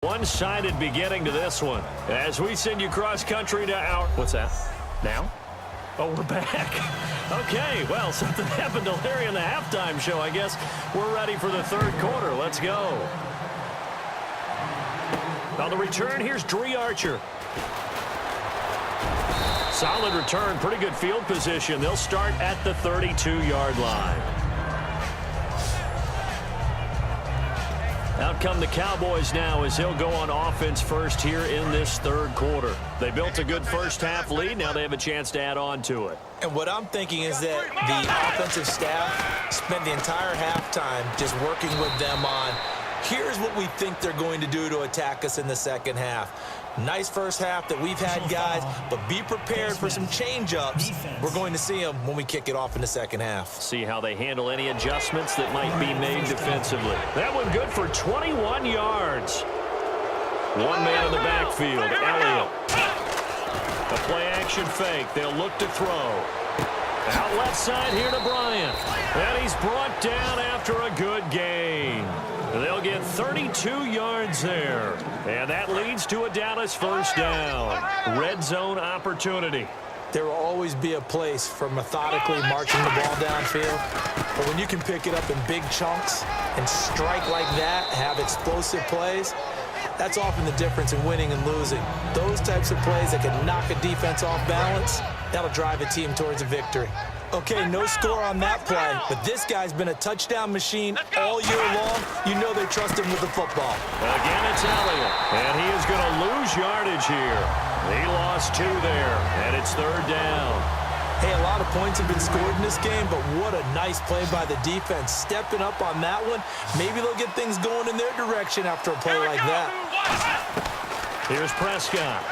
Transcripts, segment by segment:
One-sided beginning to this one as we send you cross-country to our... What's that? Now? Oh, we're back. Okay, well, something happened to Larry in the halftime show, I guess. We're ready for the third quarter. Let's go. On the return, here's Dree Archer. Solid return, pretty good field position. They'll start at the 32-yard line. Out come the Cowboys now as they'll go on offense first here in this third quarter. They built a good first-half lead. Now they have a chance to add on to it. And what I'm thinking is that the offensive staff spent the entire halftime just working with them on, here's what we think they're going to do to attack us in the second half. Nice first half that we've had, guys, but be prepared for some change-ups. We're going to see them when we kick it off in the second half. See how they handle any adjustments that might be made defensively. That one good for 21 yards. One man in the backfield, Elliott. A play-action fake. They'll look to throw. Out left side here to Bryant. And he's brought down after a good gain. They'll get 32 yards there. And that leads to a Dallas first down. Red zone opportunity. There will always be a place for methodically marching the ball downfield. But when you can pick it up in big chunks and strike like that, have explosive plays, that's often the difference in winning and losing. Those types of plays that can knock a defense off balance, that'll drive a team towards a victory. Okay, no score on that play, but this guy's been a touchdown machine all year long. You know they trust him with the football. Again, it's Elliott, and he is going to lose yardage here. He lost 2 there, and it's third down. Hey, a lot of points have been scored in this game, but what a nice play by the defense. Stepping up on that one, maybe they'll get things going in their direction after a play like that. Here's Prescott.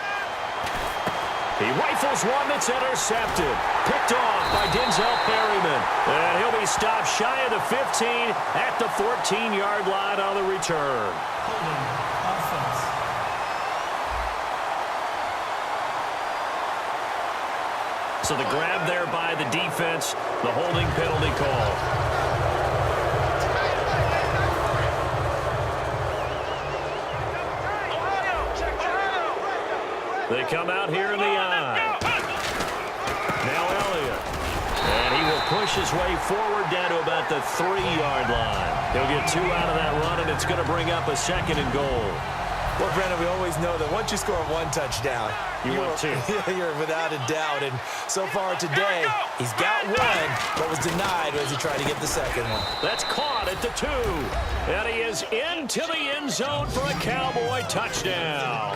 He rifles one that's intercepted. Picked off by Denzel Perryman. And he'll be stopped shy of the 15 at the 14-yard line on the return. Offense. So the grab there by the defense, the holding penalty call. They come out here in the eye. Now Elliott. And he will push his way forward down to about the 3-yard line. He'll get 2 out of that run, and it's going to bring up a 2nd and goal. Well, Brandon, we always know that once you score 1 touchdown, you want 2. You're without a doubt. And so far today, he's got 1, but was denied as he tried to get the 2nd one. That's caught at the 2. And he is into the end zone for a Cowboy touchdown.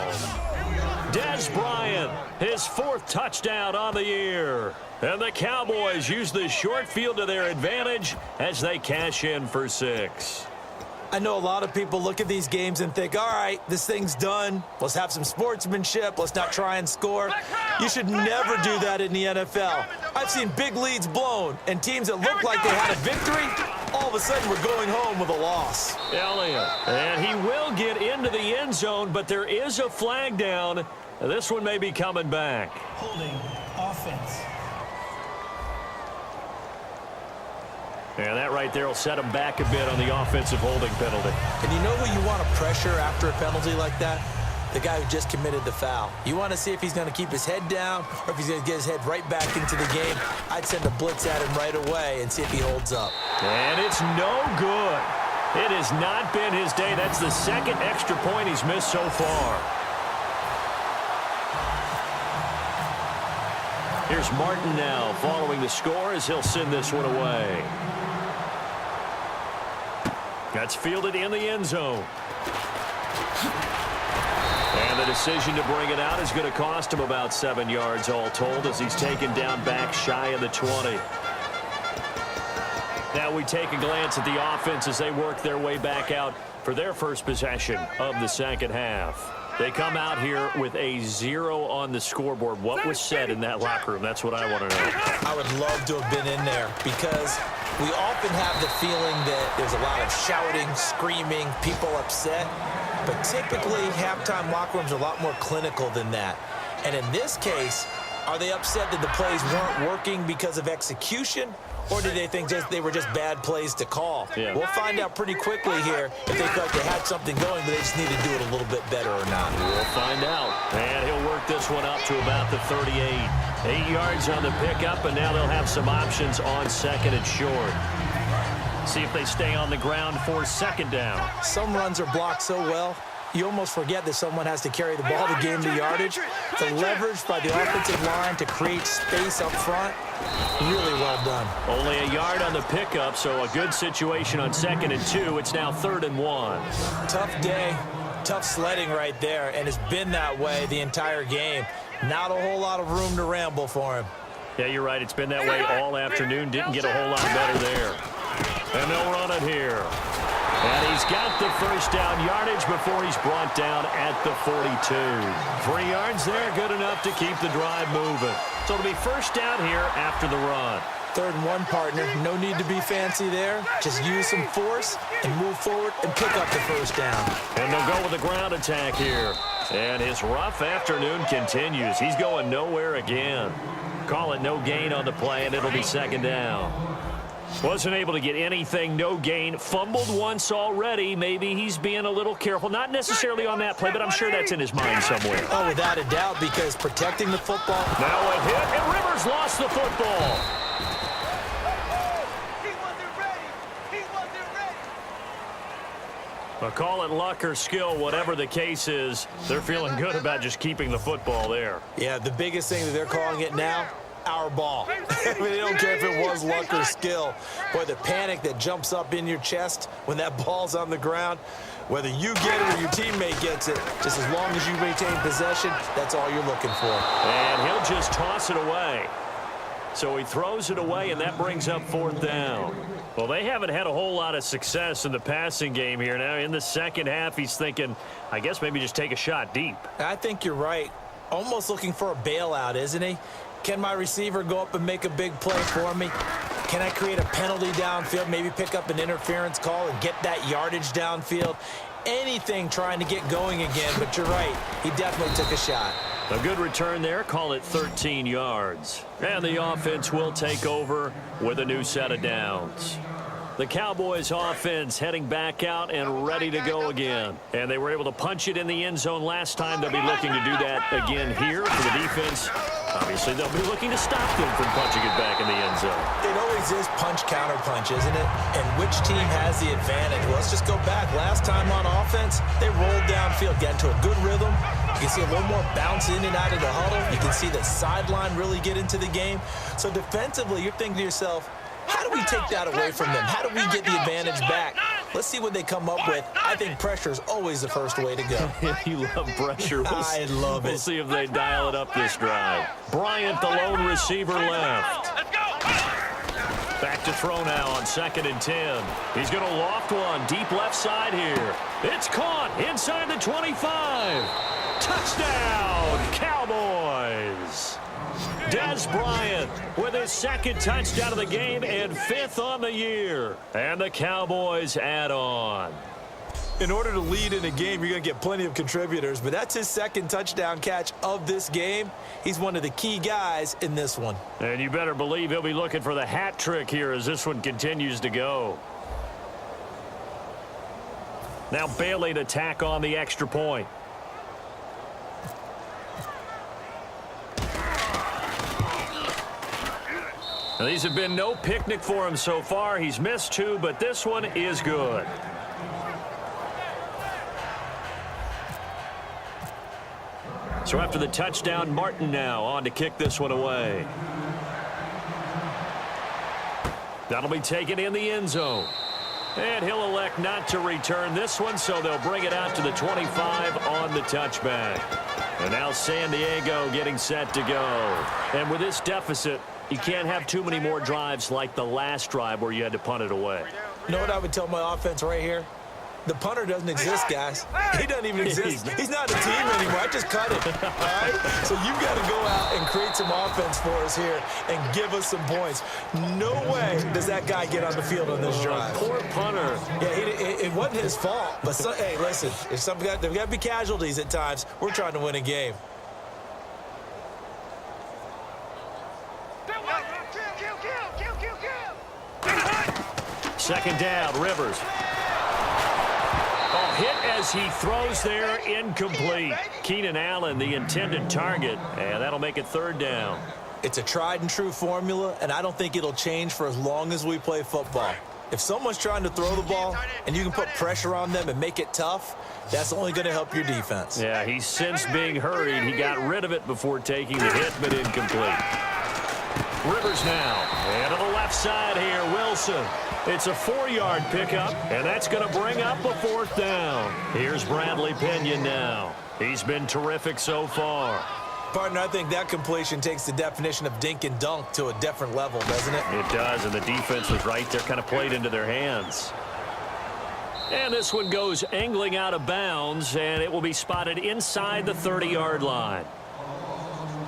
Dez Bryant, his 4th touchdown on the year. And the Cowboys use the short field to their advantage as they cash in for 6. I know a lot of people look at these games and think, all right, this thing's done. Let's have some sportsmanship. Let's not try and score. You should never do that in the NFL. I've seen big leads blown and teams that look like they had a victory, all of a sudden we're going home with a loss. Elliott, and he will get into the end zone, but there is a flag down. This one may be coming back. Holding offense. And that right there will set him back a bit on the offensive holding penalty. And you know who you want to pressure after a penalty like that? The guy who just committed the foul. You want to see if he's going to keep his head down or if he's going to get his head right back into the game. I'd send a blitz at him right away and see if he holds up. And it's no good. It has not been his day. That's the 2nd extra point he's missed so far. Here's Martin now following the score as he'll send this one away. That's fielded in the end zone. And the decision to bring it out is going to cost him about 7 yards all told as he's taken down back shy of the 20. Now we take a glance at the offense as they work their way back out for their first possession of the second half. They come out here with a 0 on the scoreboard. What was said in that locker room? That's what I want to know. I would love to have been in there because we often have the feeling that there's a lot of shouting, screaming, people upset. But typically, halftime locker rooms are a lot more clinical than that. And in this case, are they upset that the plays weren't working because of execution? Or did they think they were just bad plays to call? Yeah. We'll find out pretty quickly here if they thought they had something going, but they just need to do it a little bit better or not. We'll find out. And he'll work this one up to about the 38. 8 yards on the pickup, and now they'll have some options on second and short. See if they stay on the ground for second down. Some runs are blocked so well, you almost forget that someone has to carry the ball to gain the yardage. The leverage by the offensive line to create space up front, really well done. Only a yard on the pickup, so a good situation on second and 2. It's now 3rd and 1. Tough day, tough sledding right there, and it's been that way the entire game. Not a whole lot of room to ramble for him. Yeah, you're right. It's been that way all afternoon. Didn't get a whole lot better there. And they'll run it here. And he's got the first down yardage before he's brought down at the 42. 3 yards there, good enough to keep the drive moving. So it'll be first down here after the run. 3rd and 1, partner. No need to be fancy there. Just use some force and move forward and pick up the first down. And they'll go with the ground attack here. And his rough afternoon continues. He's going nowhere again. Call it no gain on the play, and it'll be second down. Wasn't able to get anything, no gain. Fumbled once already. Maybe he's being a little careful. Not necessarily on that play, but I'm sure that's in his mind somewhere. Oh, without a doubt, because protecting the football. Now a hit, and Rivers lost the football. Call it luck or skill, whatever the case is, they're feeling good about just keeping the football there. Yeah, the biggest thing that they're calling it now, our ball. I mean, they don't care if it was luck or skill. Boy, the panic that jumps up in your chest when that ball's on the ground, whether you get it or your teammate gets it, just as long as you maintain possession, that's all you're looking for. And he'll just toss it away. So he throws it away, and that brings up 4th down. Well, they haven't had a whole lot of success in the passing game here. Now, in the second half, he's thinking, I guess maybe just take a shot deep. I think you're right. Almost looking for a bailout, isn't he? Can my receiver go up and make a big play for me? Can I create a penalty downfield, maybe pick up an interference call and get that yardage downfield? Anything trying to get going again, but you're right. He definitely took a shot. A good return there. Call it 13 yards. And the offense will take over with a new set of downs. The Cowboys offense heading back out and ready to go again. And they were able to punch it in the end zone last time. They'll be looking to do that again here for the defense. Obviously, they'll be looking to stop them from punching it back in the end zone. It always is punch-counter punch, isn't it? And which team has the advantage? Well, let's just go back. Last time on offense, they rolled downfield, got into a good rhythm. You can see a little more bounce in and out of the huddle. You can see the sideline really get into the game. So defensively, you're thinking to yourself, how do we take that away from them? How do we get the advantage back? Let's see what they come up with. I think pressure is always the first way to go. You love pressure. I love it. We'll see if they dial it up this drive. Bryant, the lone receiver, left. Back to throw now on 2nd and 10. He's going to loft one deep left side here. It's caught inside the 25. Touchdown, Cowboys. Des Bryant with his 2nd touchdown of the game and 5th on the year. And the Cowboys add on. In order to lead in a game, you're going to get plenty of contributors, but that's his 2nd touchdown catch of this game. He's one of the key guys in this one. And you better believe he'll be looking for the hat trick here as this one continues to go. Now Bailey to tack on the extra point. Now, these have been no picnic for him so far. He's missed 2, but this one is good. So after the touchdown, Martin now on to kick this one away. That'll be taken in the end zone. And he'll elect not to return this one, so they'll bring it out to the 25 on the touchback. And now San Diego getting set to go. And with this deficit, you can't have too many more drives like the last drive where you had to punt it away. You know what I would tell my offense right here? The punter doesn't exist, guys. He doesn't even exist. He's not a team anymore. I just cut it, all right? So you've got to go out and create some offense for us here and give us some points. No way does that guy get on the field on this drive. Poor punter. Yeah, it wasn't his fault. But, hey, listen, there's got to be casualties at times. We're trying to win a game. Second down, Rivers. Oh, hit as he throws there, incomplete. Keenan Allen, the intended target, and that'll make it third down. It's a tried and true formula, and I don't think it'll change for as long as we play football. If someone's trying to throw the ball and you can put pressure on them and make it tough, that's only going to help your defense. Yeah, he's since being hurried. He got rid of it before taking the hit, but incomplete. Rivers now. And to the left side here, Wilson. It's a 4-yard pickup, and that's going to bring up a fourth down. Here's Bradley Pinion now. He's been terrific so far. Partner, I think that completion takes the definition of dink and dunk to a different level, doesn't it? It does, and the defense was right there, kind of played into their hands. And this one goes angling out of bounds, and it will be spotted inside the 30-yard line.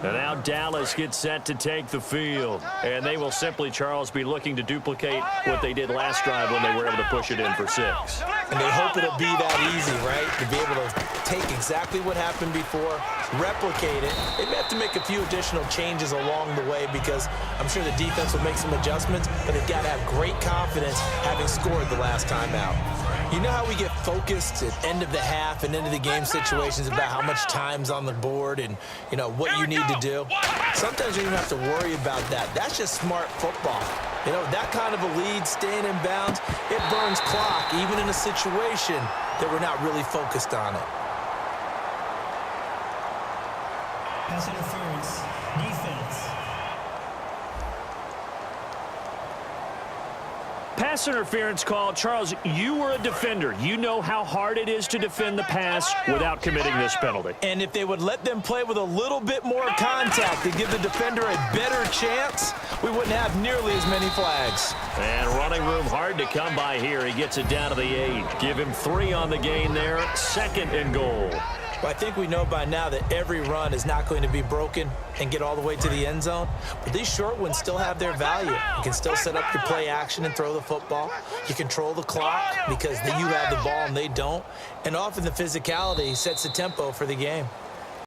And now Dallas gets set to take the field. And they will simply, Charles, be looking to duplicate what they did last drive when they were able to push it in for 6. And they hope it'll be that easy, right? To be able to take exactly what happened before, replicate it. They may have to make a few additional changes along the way because I'm sure the defense will make some adjustments, but they've got to have great confidence having scored the last time out. You know how we get focused at end of the half and end of the game situations about how much time's on the board and, you know, what you need to do? Sometimes you don't have to worry about that. That's just smart football. You know, that kind of a lead, staying in bounds, it burns clock, even in a situation that we're not really focused on it. Pass interference. Defense. Pass interference call. Charles, you were a defender. You know how hard it is to defend the pass without committing this penalty. And if they would let them play with a little bit more contact to give the defender a better chance, we wouldn't have nearly as many flags. And running room hard to come by here. He gets it down to the 8. Give him 3 on the gain there. 2nd and goal. Well, I think we know by now that every run is not going to be broken and get all the way to the end zone. But these short ones still have their value. You can still set up your play action and throw the football. You control the clock because you have the ball and they don't. And often the physicality sets the tempo for the game.